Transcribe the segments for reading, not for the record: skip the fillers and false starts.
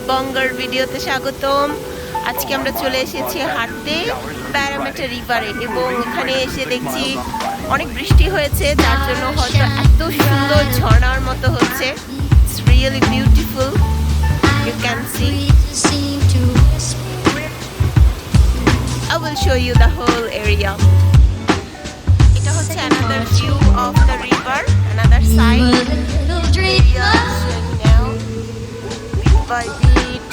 বঙ্গের ভিডিওতে স্বাগতম। আজকে আমরা চলে এসেছি হাঁটতে প্যারামেটা রিভারে এবং এখানে এসে দেখছি অনেক বৃষ্টি হয়েছে, যার জন্য হয়তো এত সুন্দর ঝর্ণার মতো হচ্ছে। It's really beautiful, you can see. I will show you the whole area. এটা হচ্ছে another view of the river, another side. By bit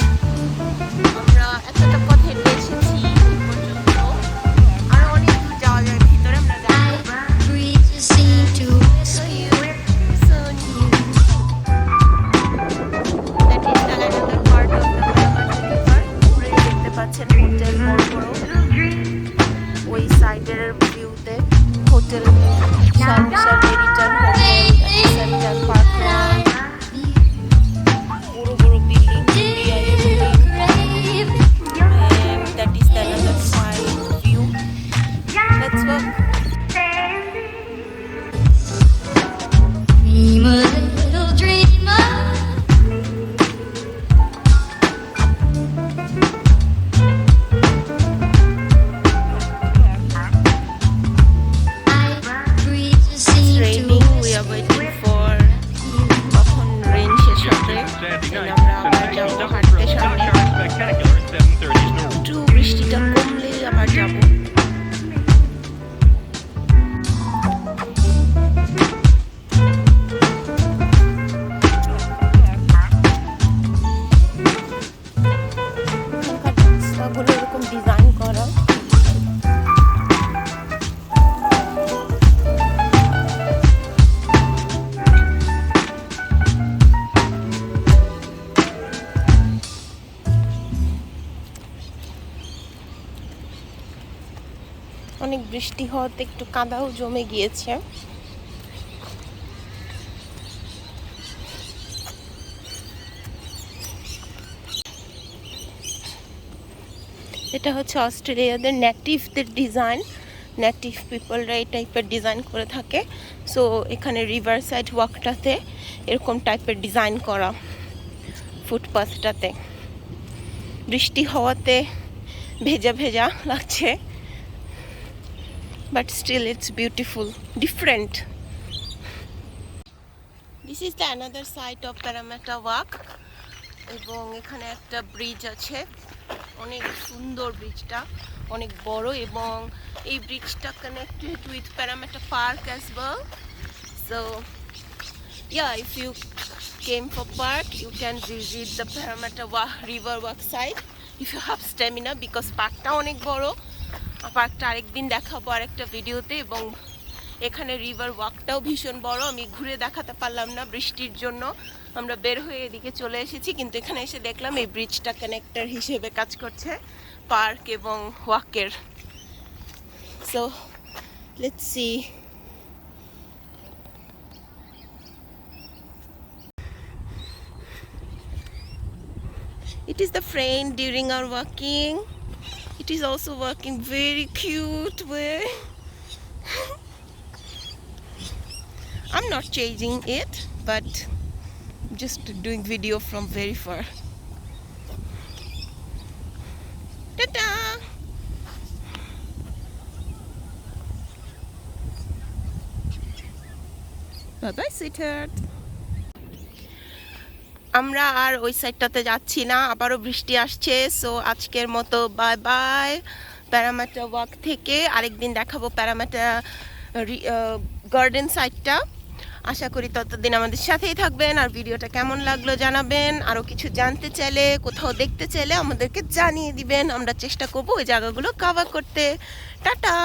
আমরা এতটা পথ হেঁটে এসেছি পর্যন্ত, আরো অনেক দূর যাওয়া যায় ভিতরে, আমরা যাবো। That is the another part of the Parramatta River. উপরে দেখতে পাচ্ছেন হোটেল বড় বড়, ওই সাইডের ভিউতে হোটেল, বিশাল বিশাল মেরিটাইম হোটেল, সেন্ট্রাল পার্ক, বৃষ্টিটা কমলে আবার যাবো। রাস্তাগুলো এরকম ডিজাইন করা, অনেক বৃষ্টি হওয়াতে একটু কাদাও জমে গিয়েছে। এটা হচ্ছে অস্ট্রেলিয়াদের নেটিভদের ডিজাইন, নেটিভ পিপলরা এই টাইপের ডিজাইন করে থাকে। সো এখানে রিভার সাইড ওয়াকটাতে এরকম টাইপের ডিজাইন করা, ফুটপাথটাতে বৃষ্টি হওয়াতে ভেজা ভেজা লাগছে, but still it's beautiful, different. This is the another side of Parramatta Walk. এবং এখানে একটা ব্রিজ আছে, অনেক সুন্দর ব্রিজটা, অনেক বড়, এবং এই ব্রিজটা connected with Parramatta Park as well. So yeah, if you came for park, you can visit the Parramatta River walk side if you have stamina, because পার্কটা অনেক বড়। পার্কটা আরেকদিন দেখাবো আরেকটা ভিডিওতে, এবং এখানে রিভার ওয়াকটাও ভীষণ বড়। আমি ঘুরে দেখাতে পারলাম না বৃষ্টির জন্য, আমরা বের হয়ে এদিকে চলে এসেছি, কিন্তু এখানে এসে দেখলাম এই ব্রিজটা কানেক্টর হিসেবে কাজ করছে পার্ক এবং ওয়াকের। So let's see. It is the friend during our walking. It is also working very cute way. I'm not chasing it, but just doing video from very far. Ta-da! Bye-bye, sweetheart. আমরা আর ওই সাইডটাতে যাচ্ছি না, আবারও বৃষ্টি আসছে। So আজকের মতো বাই বাই প্যারামাটা ওয়াক থেকে। আরেকদিন দেখাবো প্যারামাটা গার্ডেন সাইডটা। আশা করি ততদিন আমাদের সাথেই থাকবেন, আর ভিডিওটা কেমন লাগলো জানাবেন। আরও কিছু জানতে চাইলে, কোথাও দেখতে চাইলে আমাদেরকে জানিয়ে দিবেন, আমরা চেষ্টা করবো ওই জায়গাগুলো কভার করতে। টাটা।